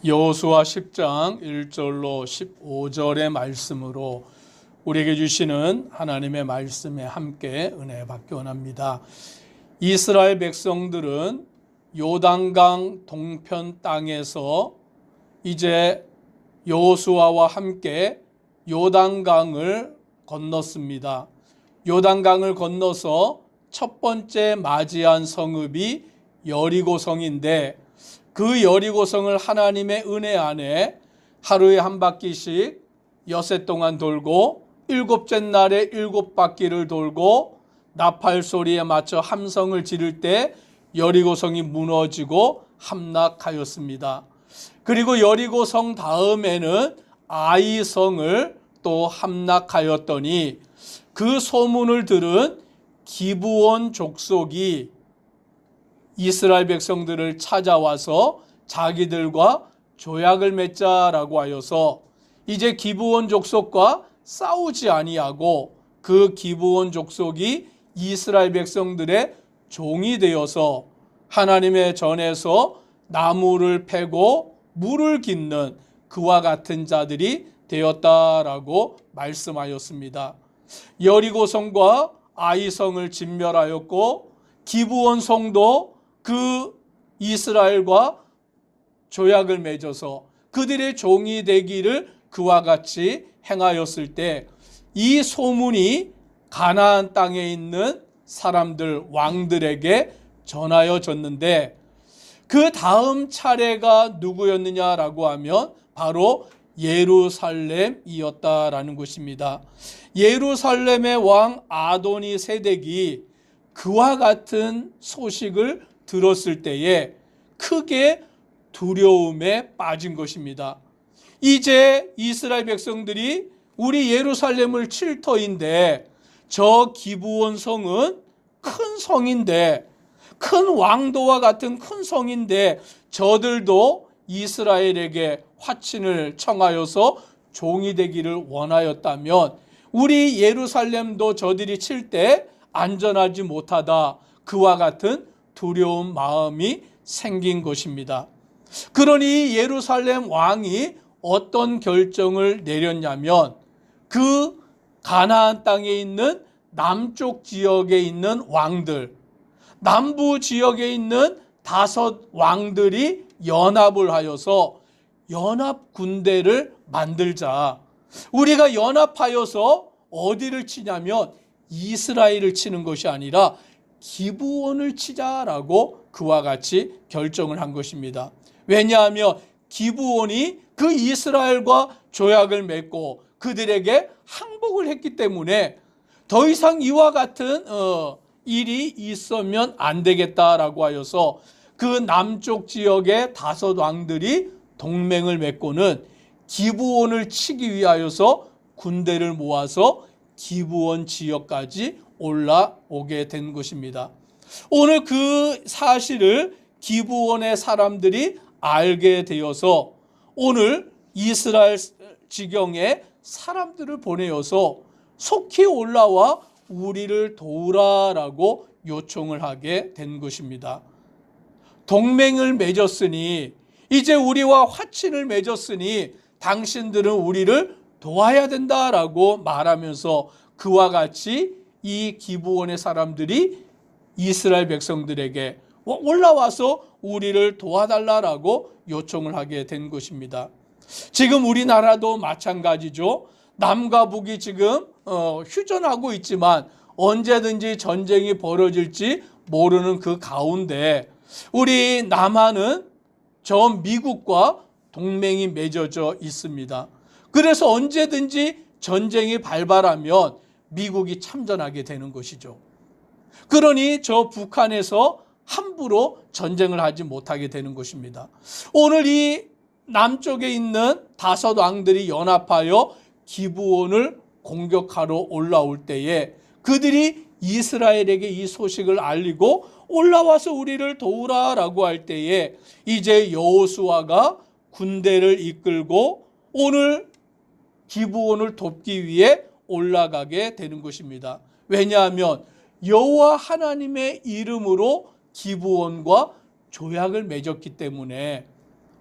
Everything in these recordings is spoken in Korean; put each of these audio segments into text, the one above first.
여호수아 10장 1절로 15절의 말씀으로 우리에게 주시는 하나님의 말씀에 함께 은혜 받기 원합니다. 이스라엘 백성들은 요단강 동편 땅에서 이제 여호수아와 함께 요단강을 건넜습니다. 요단강을 건너서 첫 번째 맞이한 성읍이 여리고성인데, 그 여리고성을 하나님의 은혜 안에 하루에 한 바퀴씩 엿새 동안 돌고, 일곱째 날에 7바퀴를 돌고 나팔 소리에 맞춰 함성을 지를 때 여리고성이 무너지고 함락하였습니다. 그리고 여리고성 다음에는 아이성을 또 함락하였더니, 그 소문을 들은 기브온 족속이 이스라엘 백성들을 찾아와서 자기들과 조약을 맺자라고 하여서 이제 기브온 족속과 싸우지 아니하고 그 기브온 족속이 이스라엘 백성들의 종이 되어서 하나님의 전에서 나무를 패고 물을 깃는 그와 같은 자들이 되었다라고 말씀하였습니다. 여리고성과 아이성을 진멸하였고, 기브온 성도 그 이스라엘과 조약을 맺어서 그들의 종이 되기를 그와 같이 행하였을 때, 이 소문이 가나안 땅에 있는 사람들, 왕들에게 전하여졌는데, 그 다음 차례가 누구였느냐라고 하면 바로 예루살렘이었다라는 것입니다. 예루살렘의 왕 아도니 세덱이 그와 같은 소식을 들었을 때에 크게 두려움에 빠진 것입니다. 이제 이스라엘 백성들이 우리 예루살렘을 칠 터인데, 저 기브온 성은 큰 성인데, 큰 왕도와 같은 큰 성인데, 저들도 이스라엘에게 화친을 청하여서 종이 되기를 원하였다면 우리 예루살렘도 저들이 칠 때 안전하지 못하다, 그와 같은 두려운 마음이 생긴 것입니다. 그러니 예루살렘 왕이 어떤 결정을 내렸냐면, 그 가나안 땅에 있는 남쪽 지역에 있는 왕들, 남부 지역에 있는 5 왕들이 연합을 하여서 연합 군대를 만들자. 우리가 연합하여서 어디를 치냐면 이스라엘을 치는 것이 아니라 기브온을 치자라고 그와 같이 결정을 한 것입니다. 왜냐하면 기브온이 그 이스라엘과 조약을 맺고 그들에게 항복을 했기 때문에 더 이상 이와 같은 일이 있으면 안 되겠다라고 하여서 그 남쪽 지역의 5 왕들이 동맹을 맺고는 기브온을 치기 위하여서 군대를 모아서 기브온 지역까지 올라오게 된 것입니다. 오늘 그 사실을 기브온의 사람들이 알게 되어서 오늘 이스라엘 지경에 사람들을 보내어서 속히 올라와 우리를 도우라라고 요청을 하게 된 것입니다. 동맹을 맺었으니, 이제 우리와 화친을 맺었으니 당신들은 우리를 도와야 된다라고 말하면서 그와 같이 이 기브온의 사람들이 이스라엘 백성들에게 올라와서 우리를 도와달라라고 요청을 하게 된 것입니다. 지금 우리나라도 마찬가지죠. 남과 북이 지금 휴전하고 있지만 언제든지 전쟁이 벌어질지 모르는 그 가운데 우리 남한은 저 미국과 동맹이 맺어져 있습니다. 그래서 언제든지 전쟁이 발발하면 미국이 참전하게 되는 것이죠. 그러니 저 북한에서 함부로 전쟁을 하지 못하게 되는 것입니다. 오늘 이 남쪽에 있는 5 왕들이 연합하여 기브온을 공격하러 올라올 때에 그들이 이스라엘에게 이 소식을 알리고 올라와서 우리를 도우라라고 할 때에 이제 여호수아가 군대를 이끌고 오늘 기브온을 돕기 위해 올라가게 되는 것입니다. 왜냐하면 여호와 하나님의 이름으로 기브온과 조약을 맺었기 때문에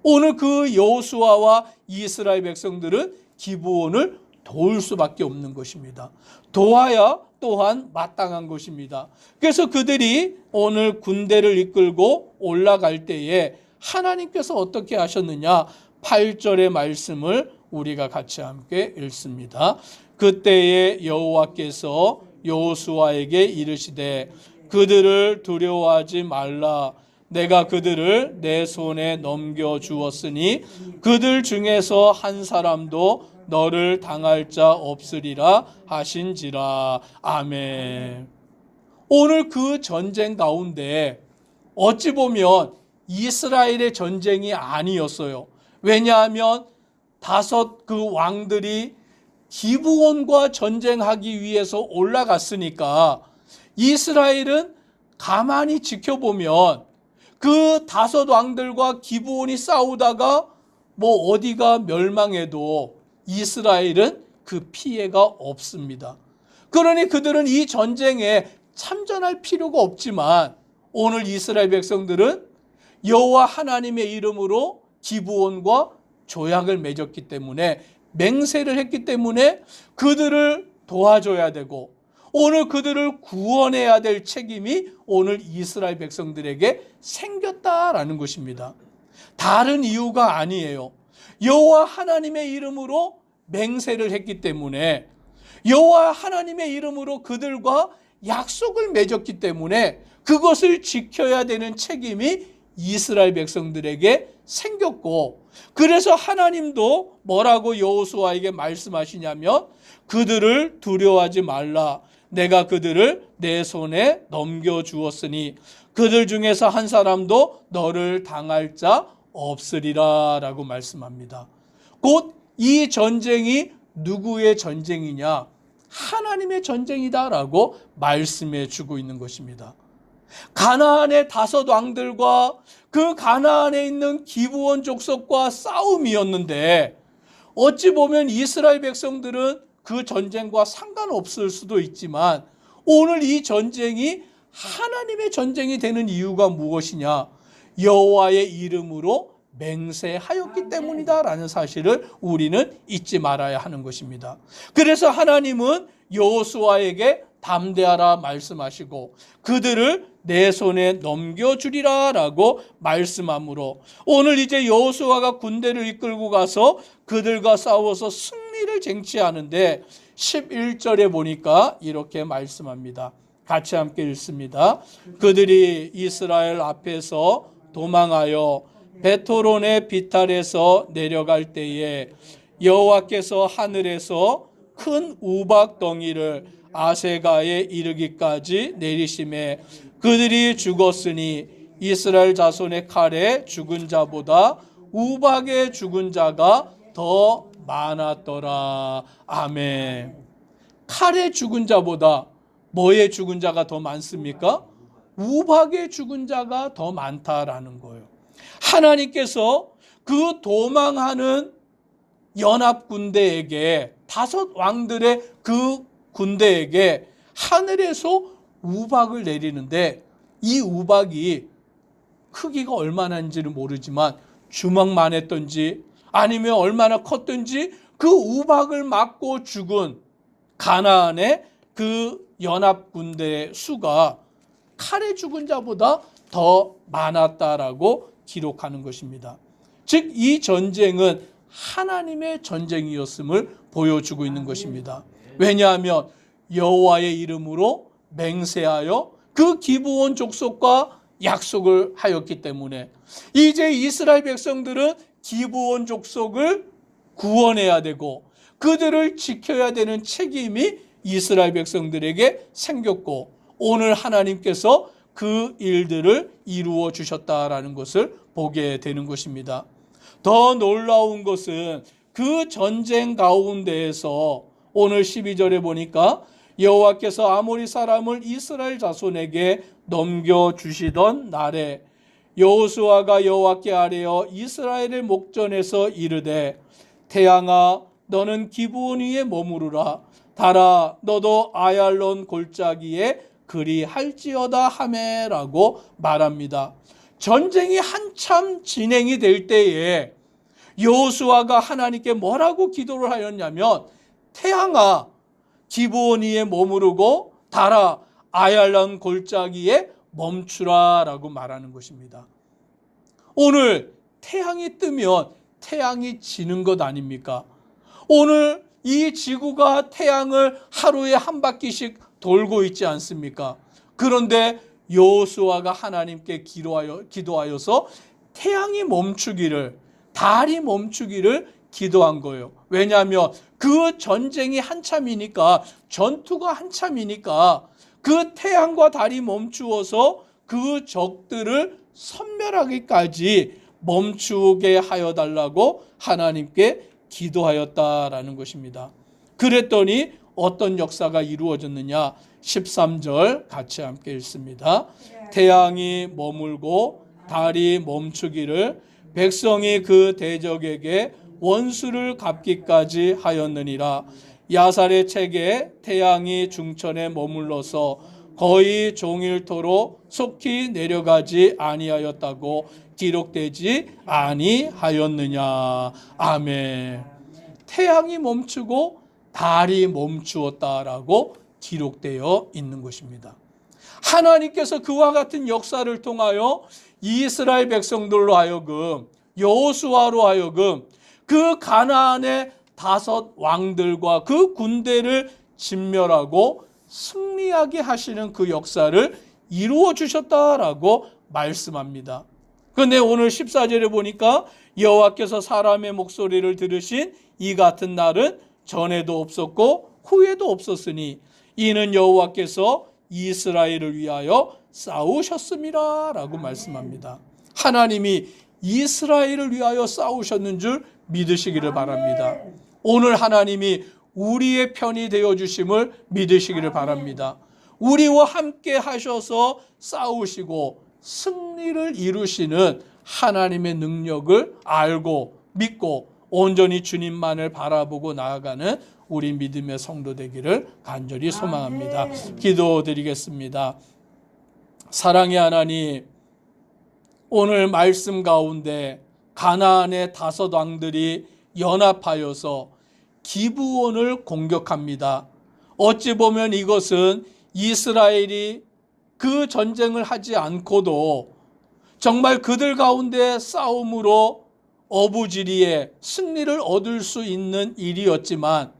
오늘 그 여호수아와 이스라엘 백성들은 기브온을 도울 수밖에 없는 것입니다. 도와야 또한 마땅한 것입니다. 그래서 그들이 오늘 군대를 이끌고 올라갈 때에 하나님께서 어떻게 하셨느냐, 8절의 말씀을 우리가 같이 함께 읽습니다. 그때에 여호와께서 여호수아에게 이르시되 그들을 두려워하지 말라. 내가 그들을 내 손에 넘겨주었으니 그들 중에서 한 사람도 너를 당할 자 없으리라 하신지라. 아멘. 오늘 그 전쟁 가운데 어찌 보면 이스라엘의 전쟁이 아니었어요. 왜냐하면 5 그 왕들이 기브온과 전쟁하기 위해서 올라갔으니까 이스라엘은 가만히 지켜보면 그 5 왕들과 기브온이 싸우다가 뭐 어디가 멸망해도 이스라엘은 그 피해가 없습니다. 그러니 그들은 이 전쟁에 참전할 필요가 없지만 오늘 이스라엘 백성들은 여호와 하나님의 이름으로 기브온과 조약을 맺었기 때문에, 맹세를 했기 때문에 그들을 도와줘야 되고 오늘 그들을 구원해야 될 책임이 오늘 이스라엘 백성들에게 생겼다라는 것입니다. 다른 이유가 아니에요. 여호와 하나님의 이름으로 맹세를 했기 때문에, 여호와 하나님의 이름으로 그들과 약속을 맺었기 때문에 그것을 지켜야 되는 책임이 이스라엘 백성들에게 생겼고, 그래서 하나님도 뭐라고 여호수아에게 말씀하시냐면 그들을 두려워하지 말라. 내가 그들을 내 손에 넘겨주었으니 그들 중에서 한 사람도 너를 당할 자 없으리라 라고 말씀합니다. 곧 이 전쟁이 누구의 전쟁이냐? 하나님의 전쟁이다라고 말씀해 주고 있는 것입니다. 가나안의 5 왕들과 그 가나안에 있는 기브온 족속과 싸움이었는데, 어찌 보면 이스라엘 백성들은 그 전쟁과 상관없을 수도 있지만 오늘 이 전쟁이 하나님의 전쟁이 되는 이유가 무엇이냐? 여호와의 이름으로 맹세하였기 때문이다라는 사실을 우리는 잊지 말아야 하는 것입니다. 그래서 하나님은 여호수아에게 담대하라 말씀하시고 그들을 내 손에 넘겨주리라 라고 말씀하므로 오늘 이제 여호수아가 군대를 이끌고 가서 그들과 싸워서 승리를 쟁취하는데 11절에 보니까 이렇게 말씀합니다. 같이 함께 읽습니다. 그들이 이스라엘 앞에서 도망하여 베토론의 비탈에서 내려갈 때에 여호와께서 하늘에서 큰 우박 덩이를 아세가에 이르기까지 내리심에 그들이 죽었으니 이스라엘 자손의 칼에 죽은 자보다 우박에 죽은 자가 더 많았더라. 아멘. 칼에 죽은 자보다 뭐에 죽은 자가 더 많습니까? 우박에 죽은 자가 더 많다라는 거예요. 하나님께서 그 도망하는 연합군대에게 5 왕들의 그 군대에게 하늘에서 우박을 내리는데 이 우박이 크기가 얼마나인지는 모르지만 주먹만 했던지 아니면 얼마나 컸던지 그 우박을 맞고 죽은 가나안의 그 연합군대의 수가 칼에 죽은 자보다 더 많았다라고 기록하는 것입니다. 즉 이 전쟁은 하나님의 전쟁이었음을 보여주고 있는 것입니다. 왜냐하면 여호와의 이름으로 맹세하여 그 기브온 족속과 약속을 하였기 때문에 이제 이스라엘 백성들은 기브온 족속을 구원해야 되고 그들을 지켜야 되는 책임이 이스라엘 백성들에게 생겼고 오늘 하나님께서 그 일들을 이루어 주셨다라는 것을 보게 되는 것입니다. 더 놀라운 것은 그 전쟁 가운데에서 오늘 12절에 보니까 여호와께서 아모리 사람을 이스라엘 자손에게 넘겨주시던 날에 여호수아가 여호와께 아뢰어 이스라엘의 목전에서 이르되 태양아 너는 기브온 위에 머무르라 달아 너도 아얄론 골짜기에 그리할지어다 하매라고 말합니다. 전쟁이 한참 진행이 될 때에 여호수아가 하나님께 뭐라고 기도를 하였냐면, 태양아 기브온 위에 머무르고 달아 아얄란 골짜기에 멈추라 라고 말하는 것입니다. 오늘 태양이 뜨면 태양이 지는 것 아닙니까? 오늘 이 지구가 태양을 하루에 한 바퀴씩 돌고 있지 않습니까? 그런데 여호수아가 하나님께 기도하여서 태양이 멈추기를, 달이 멈추기를 기도한 거예요. 왜냐하면 그 전쟁이 한참이니까, 전투가 한참이니까 그 태양과 달이 멈추어서 그 적들을 섬멸하기까지 멈추게 하여 달라고 하나님께 기도하였다라는 것입니다. 그랬더니 어떤 역사가 이루어졌느냐? 13절 같이 함께 읽습니다. 태양이 머물고 달이 멈추기를 백성이 그 대적에게 원수를 갚기까지 하였느니라. 야살의 책에 태양이 중천에 머물러서 거의 종일토록 속히 내려가지 아니하였다고 기록되지 아니하였느냐. 아멘. 태양이 멈추고 달이 멈추었다라고 기록되어 있는 것입니다. 하나님께서 그와 같은 역사를 통하여 이스라엘 백성들로 하여금, 여호수아로 하여금 그 가나안의 5 왕들과 그 군대를 진멸하고 승리하게 하시는 그 역사를 이루어 주셨다라고 말씀합니다. 그런데 오늘 14절에 보니까 여호와께서 사람의 목소리를 들으신 이 같은 날은 전에도 없었고 후에도 없었으니 이는 여호와께서 이스라엘을 위하여 싸우셨습니다 라고 말씀합니다. 하나님이 이스라엘을 위하여 싸우셨는 줄 믿으시기를 바랍니다. 오늘 하나님이 우리의 편이 되어주심을 믿으시기를 바랍니다. 우리와 함께 하셔서 싸우시고 승리를 이루시는 하나님의 능력을 알고 믿고 온전히 주님만을 바라보고 나아가는 우리 믿음의 성도 되기를 간절히 소망합니다. 기도드리겠습니다. 사랑의 하나님, 오늘 말씀 가운데 가나안의 5 왕들이 연합하여서 기브온을 공격합니다. 어찌 보면 이것은 이스라엘이 그 전쟁을 하지 않고도 정말 그들 가운데 싸움으로 어부지리에 승리를 얻을 수 있는 일이었지만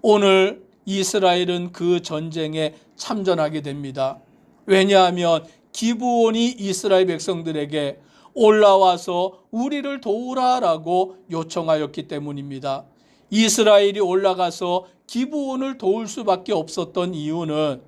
오늘 이스라엘은 그 전쟁에 참전하게 됩니다. 왜냐하면 기브온이 이스라엘 백성들에게 올라와서 우리를 도우라라고 요청하였기 때문입니다. 이스라엘이 올라가서 기브온을 도울 수밖에 없었던 이유는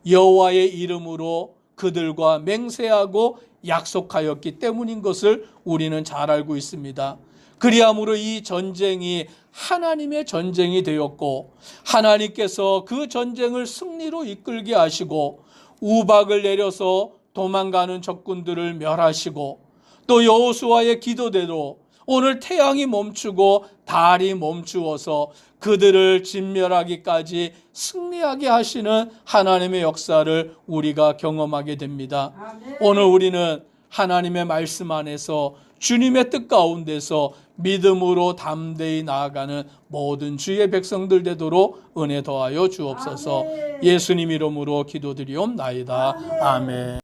여호와의 이름으로 그들과 맹세하고 약속하였기 때문인 것을 우리는 잘 알고 있습니다. 그리함으로 이 전쟁이 하나님의 전쟁이 되었고 하나님께서 그 전쟁을 승리로 이끌게 하시고 우박을 내려서 도망가는 적군들을 멸하시고 또 여호수아의 기도대로 오늘 태양이 멈추고 달이 멈추어서 그들을 진멸하기까지 승리하게 하시는 하나님의 역사를 우리가 경험하게 됩니다. 오늘 우리는 하나님의 말씀 안에서 주님의 뜻 가운데서 믿음으로 담대히 나아가는 모든 주의 백성들 되도록 은혜 더하여 주옵소서. 예수님 이름으로 기도드리옵나이다. 아멘.